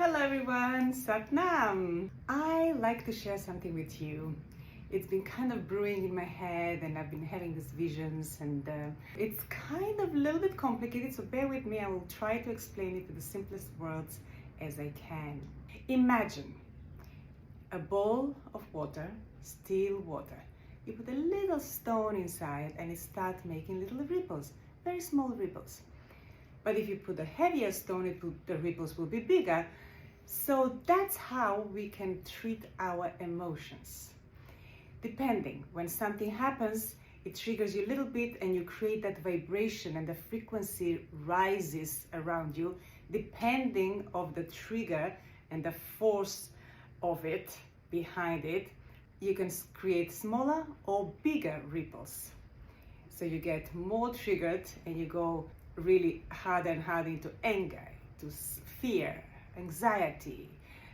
Hello everyone, Satnam. I like to share something with you. It's been kind of brewing in my head and I've been having these visions and it's kind of a little bit complicated, so bear with me. I will try to explain it in the simplest words as I can. Imagine a bowl of water, still water. You put a little stone inside and it starts making little ripples, very small ripples. But if you put a heavier stone, the ripples will be bigger. So that's how we can treat our emotions. Depending, when something happens, it triggers you a little bit and you create that vibration and the frequency rises around you depending of the trigger and the force of it behind it. You can create smaller or bigger ripples. So you get more triggered and you go really hard and hard into anger, to fear, anxiety,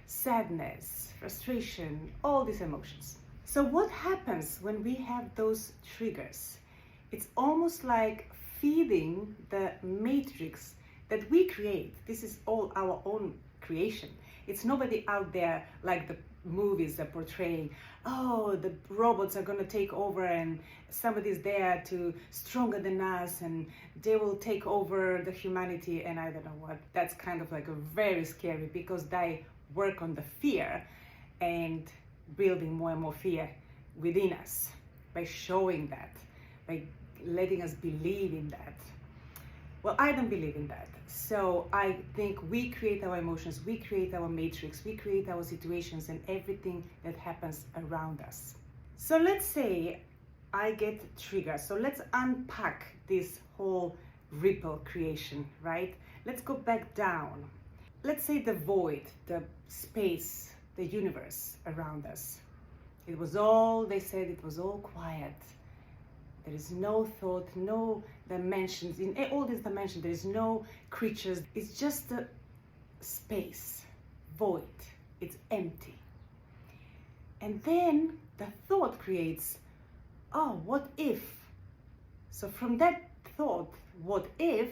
sadness, frustration, all these emotions. So what happens when we have those triggers? It's almost like feeding the matrix that we create. This is all our own creation. It's nobody out there like the movies are portraying, oh, the robots are going to take over and somebody's there to stronger than us and they will take over the humanity and I don't know what. That's kind of like a very scary because they work on the fear and building more and more fear within us by showing that, by letting us believe in that. Well, I don't believe in that. So I think we create our emotions, we create our matrix, we create our situations and everything that happens around us. So let's say I get triggered. So let's unpack this whole ripple creation, right? Let's go back down. Let's say the void, the space, the universe around us. It was all, they said it was all quiet. There is no thought, no dimensions. In all these dimensions, there is no creatures. It's just a space, void. It's empty. And then the thought creates, oh, what if? So from that thought, what if,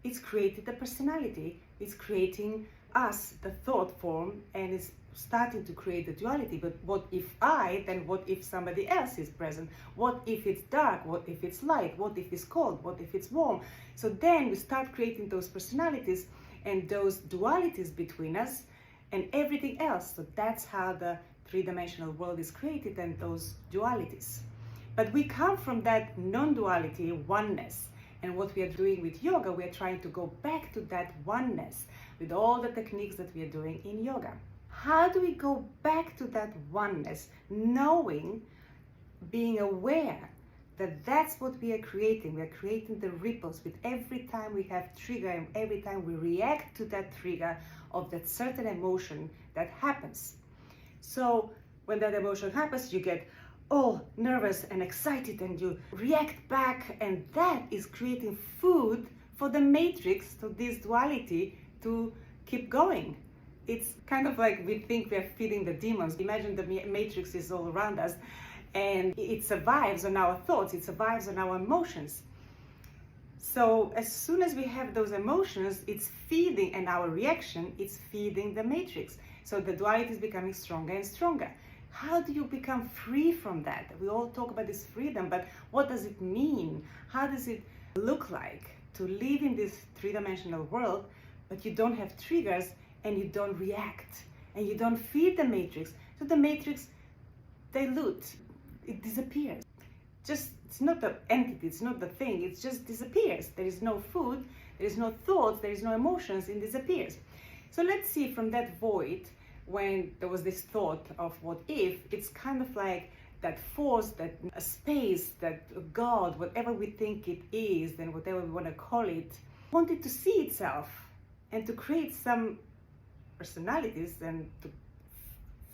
it's created a personality. It's creating us, the thought form, and it's starting to create the duality. But what if I, then what if somebody else is present? What if it's dark? What if it's light? What if it's cold? What if it's warm? So then we start creating those personalities and those dualities between us and everything else. So that's how the three-dimensional world is created and those dualities. But we come from that non-duality, oneness. And what we are doing with yoga, we are trying to go back to that oneness with all the techniques that we are doing in yoga. How do we go back to that oneness, knowing, being aware that that's what we are creating? We are creating the ripples with every time we have trigger and every time we react to that trigger of that certain emotion that happens. So when that emotion happens, you get all nervous and excited and you react back, and that is creating food for the matrix, to this duality to keep going. It's kind of like we think we are feeding the demons. Imagine the matrix is all around us and it survives on our thoughts, it survives on our emotions. So as soon as we have those emotions, it's feeding, and our reaction, it's feeding the matrix. So the duality is becoming stronger and stronger. How do you become free from that? We all talk about this freedom, but what does it mean? How does it look like to live in this three-dimensional world, but you don't have triggers and you don't react and you don't feed the matrix? So the matrix dilutes, it disappears. Just, it's not the entity, it's not the thing, it just disappears. There is no food, there is no thoughts, there is no emotions, it disappears. So let's see, from that void, when there was this thought of what if, it's kind of like that force, that a space, that God, whatever we think it is, then whatever we want to call it, wanted to see itself and to create some personalities and to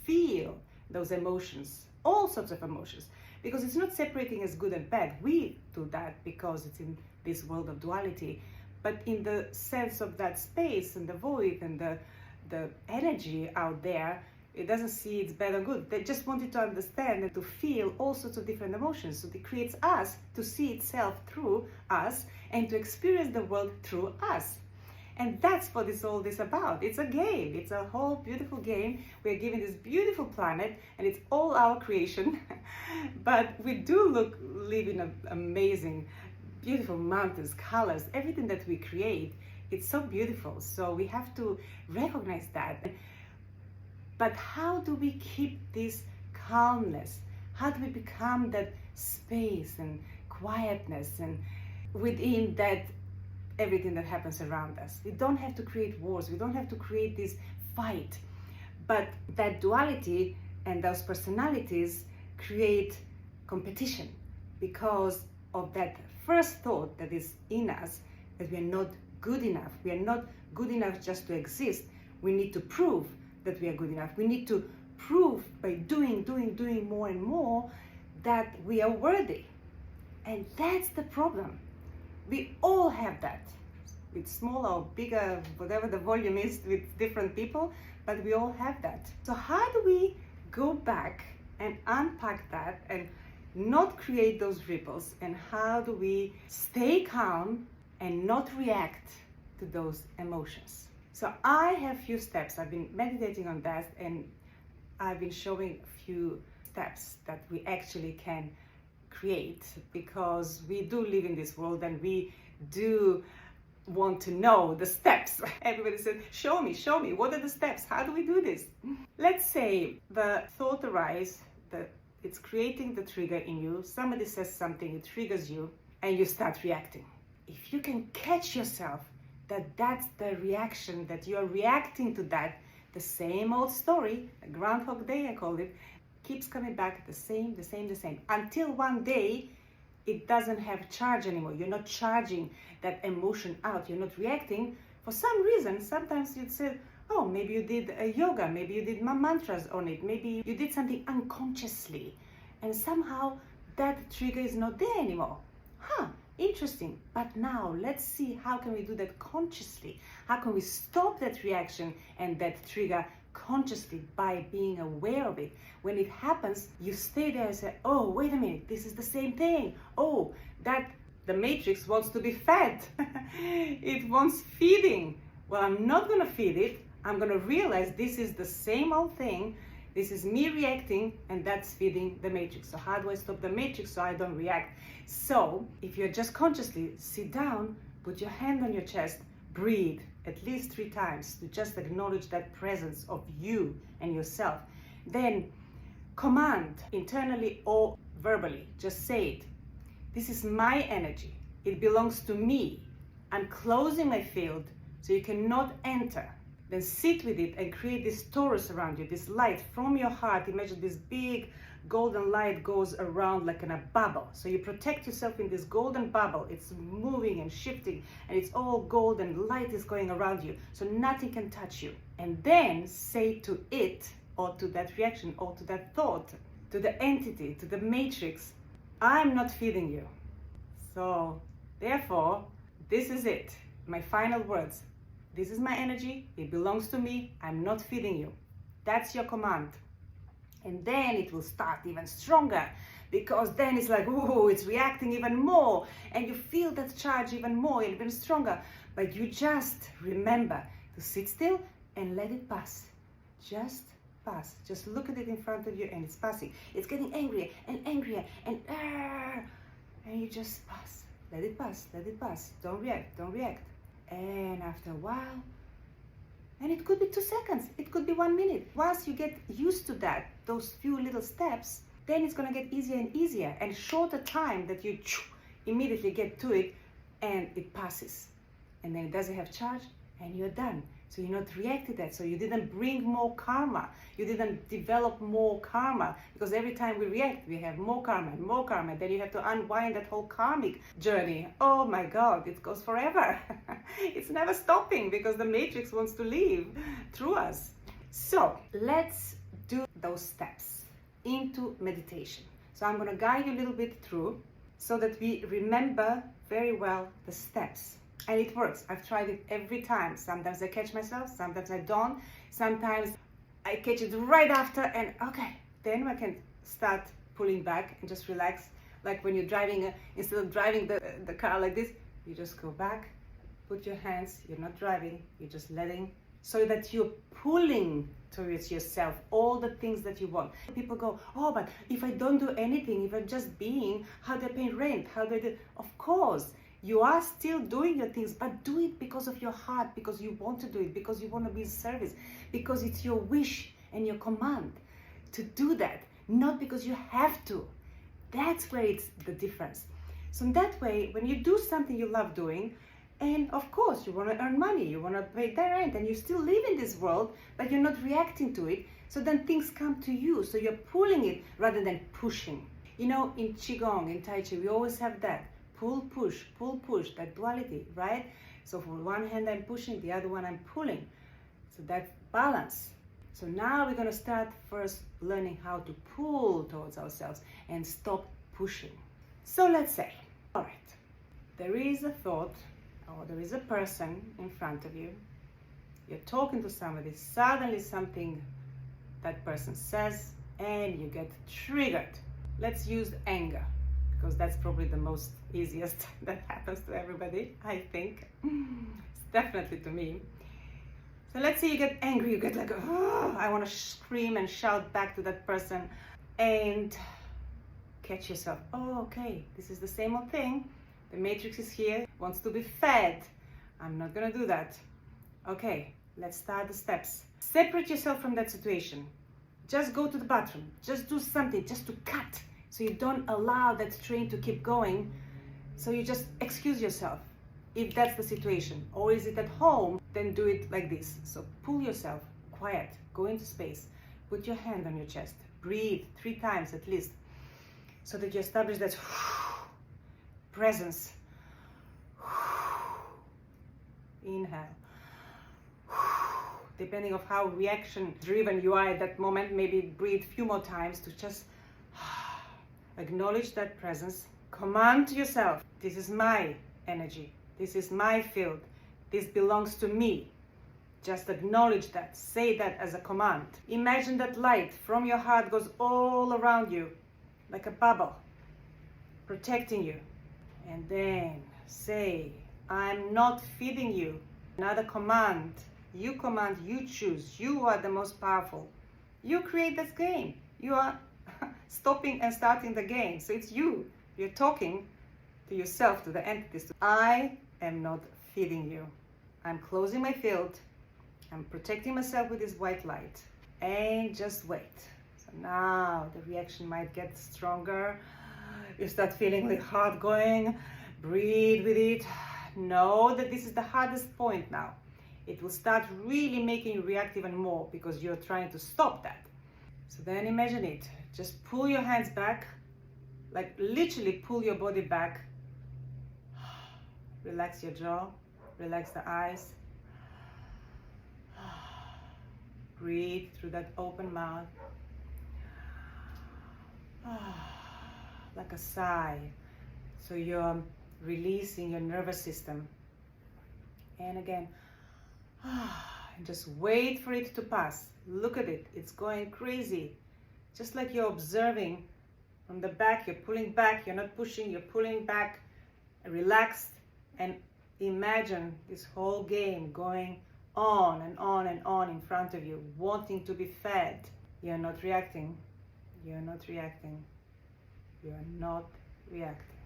feel those emotions, all sorts of emotions, because it's not separating as good and bad. We do that because it's in this world of duality, but in the sense of that space and the void and the energy out there, it doesn't see it's bad or good. They just wanted to understand and to feel all sorts of different emotions. So it creates us to see itself through us and to experience the world through us. And that's what all this about. It's a game. It's a whole beautiful game. We're given this beautiful planet and it's all our creation. But we do live in amazing, beautiful mountains, colors, everything that we create. It's so beautiful. So we have to recognize that. But how do we keep this calmness? How do we become that space and quietness and within that everything that happens around us? We don't have to create wars. We don't have to create this fight. But that duality and those personalities create competition because of that first thought that is in us, that we are not good enough. We are not good enough just to exist. We need to prove that we are good enough. We need to prove by doing more and more that we are worthy. And that's the problem. We all have that, with smaller or bigger, whatever the volume is with different people, but we all have that. So how do we go back and unpack that and not create those ripples? And how do we stay calm and not react to those emotions? So I have few steps. I've been meditating on that, and I've been showing a few steps that we actually can create, because we do live in this world and we do want to know the steps. Everybody says, show me, what are the steps? How do we do this? Let's say the thought arises that it's creating the trigger in you. Somebody says something, it triggers you, and you start reacting. If you can catch yourself that that's the reaction, that you're reacting to that, the same old story, a Groundhog Day I call it, keeps coming back the same, until one day it doesn't have charge anymore. You're not charging that emotion out. You're not reacting for some reason. Sometimes you'd say, oh, maybe you did a yoga, maybe you did mantras on it, maybe you did something unconsciously, and somehow that trigger is not there anymore. Interesting. But now let's see, how can we do that consciously? How can we stop that reaction and that trigger consciously by being aware of it? When it happens, you stay there and say, oh, wait a minute, this is the same thing. Oh, that the matrix wants to be fed. It wants feeding. Well, I'm not going to feed it. I'm going to realize this is the same old thing. This is me reacting, and that's feeding the matrix. So how do I stop the matrix so I don't react? So if you're just consciously sit down, put your hand on your chest, breathe at least 3 times to just acknowledge that presence of you and yourself. Then command internally or verbally, just say it. This is my energy. It belongs to me. I'm closing my field so you cannot enter. Then sit with it and create this torus around you, this light from your heart. Imagine this big golden light goes around like in a bubble. So you protect yourself in this golden bubble. It's moving and shifting, and it's all golden. Light is going around you, so nothing can touch you. And then say to it, or to that reaction, or to that thought, to the entity, to the matrix, I'm not feeding you. So therefore, this is it. My final words. This is my energy, it belongs to me, I'm not feeding you. That's your command. And then it will start even stronger, because then it's like, ooh, it's reacting even more, and you feel that charge even more, even stronger. But you just remember to sit still and let it pass. Just pass. Just look at it in front of you and it's passing. It's getting angrier and angrier and you just pass. Let it pass, let it pass. Don't react, don't react. And after a while, and it could be 2 seconds, it could be 1 minute. Once you get used to that, those few little steps, then it's gonna get easier and easier, and shorter time that you immediately get to it and it passes. And then it doesn't have charge and you're done. So you're not reacting to that. So you didn't bring more karma. You didn't develop more karma, because every time we react, we have more karma and more karma. Then you have to unwind that whole karmic journey. Oh my God, it goes forever. It's never stopping, because the matrix wants to live through us. So let's do those steps into meditation. So I'm going to guide you a little bit through so that we remember very well the steps. And it works. I've tried it every time. Sometimes I catch myself, sometimes I don't. Sometimes I catch it right after, and okay, then I can start pulling back and just relax. Like when you're driving, instead of driving the car like this, you just go back, put your hands, you're not driving, you're just letting, so that you're pulling towards yourself all the things that you want. People go, oh, but if I don't do anything, if I'm just being, how do I pay rent? How do I do? Of course, you are still doing your things, but do it because of your heart, because you want to do it, because you want to be in service, because it's your wish and your command to do that, not because you have to. That's where it's the difference. So in that way, when you do something you love doing, and of course you want to earn money, you want to pay their rent, and you still live in this world, but you're not reacting to it, so then things come to you. So you're pulling it rather than pushing. You know, in Qigong, in Tai Chi, we always have that pull, push, that duality, right? So for one hand I'm pushing, the other one I'm pulling. So that's balance. So now we're going to start first learning how to pull towards ourselves and stop pushing. So let's say, all right, there is a thought or there is a person in front of you. You're talking to somebody, suddenly something that person says and you get triggered. Let's use anger, because that's probably the most easiest that happens to everybody, I think. It's definitely to me. So let's say you get angry, you get like, oh, I want to scream and shout back to that person, and catch yourself. Oh, okay, this is the same old thing. The matrix is here, wants to be fed. I'm not gonna do that. Okay, let's start the steps. Separate yourself from that situation. Just go to the bathroom. Just do something, just to cut, so you don't allow that train to keep going. So you just excuse yourself, if that's the situation. Or is it at home? Then do it like this. So pull yourself, quiet, go into space, put your hand on your chest, breathe 3 times at least, so that you establish that presence. Inhale. Depending of how reaction driven you are at that moment, maybe breathe a few more times to just acknowledge that presence. Command to yourself, this is my energy, this is my field, this belongs to me. Just acknowledge that, say that as a command. Imagine that light from your heart goes all around you like a bubble, protecting you. And then say, I'm not feeding you. Another command. You command, you choose. You are the most powerful. You create this game. You are stopping and starting the game. So it's you. You're talking to yourself, to the entities. I am not feeding you. I'm closing my field. I'm protecting myself with this white light. And just wait. So now the reaction might get stronger. You start feeling the heart going. Breathe with it. Know that this is the hardest point now. It will start really making you react even more because you're trying to stop that. So then imagine it. Just pull your hands back, like literally pull your body back. Relax your jaw, relax the eyes. Breathe through that open mouth. Like a sigh. So you're releasing your nervous system. And again, and just wait for it to pass. Look at it, it's going crazy. Just like you're observing from the back, you're pulling back, you're not pushing, you're pulling back, relaxed, and imagine this whole game going on and on and on in front of you, wanting to be fed. You're not reacting, you're not reacting, you're not reacting.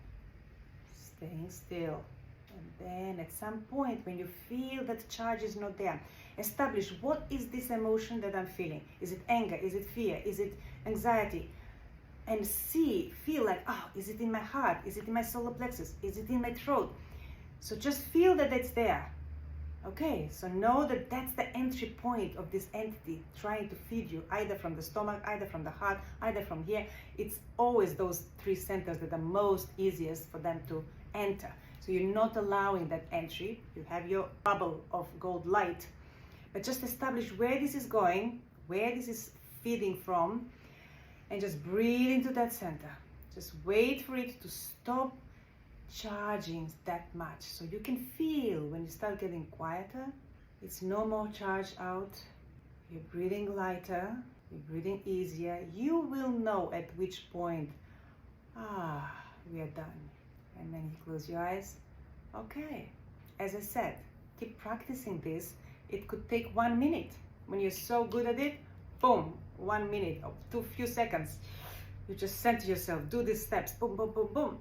Staying still. And then at some point when you feel that charge is not there, establish what is this emotion that I'm feeling. Is it anger? Is it fear? Is it anxiety? And feel like, oh, is it in my heart? Is it in my solar plexus? Is it in my throat? So just feel that it's there. Okay, so know that that's the entry point of this entity trying to feed you, either from the stomach, either from the heart, either from here. It's always those 3 centers that are most easiest for them to enter. So you're not allowing that entry. You have your bubble of gold light, but just establish where this is going, where this is feeding from, and just breathe into that center. Just wait for it to stop charging that much. So you can feel when you start getting quieter, it's no more charge out. You're breathing lighter, you're breathing easier. You will know at which point, we are done. And then you close your eyes. Okay, as I said, keep practicing this. It could take 1 minute. When you're so good at it, boom, 1 minute or 2 few seconds. You just send to yourself, do these steps, boom, boom, boom, boom,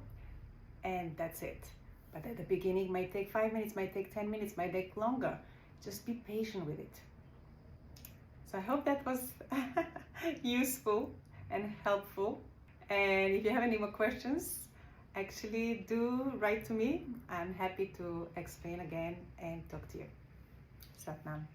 and that's it. But at the beginning, it might take 5 minutes, might take 10 minutes, might take longer. Just be patient with it. So I hope that was useful and helpful. And if you have any more questions, actually do write to me. I'm happy to explain again and talk to you. Satnam.